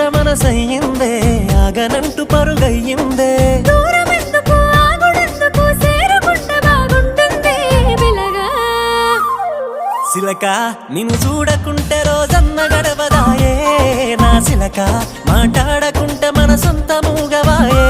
కూడా మనసయ్యిందే ఆగనంటూ పరుగయ్యిందే సిలక నిన్ను చూడకుంటే రోజన్న గడవదాయే నా సిలక మాట్లాడకుంటే మన సొంత మూగవాయే.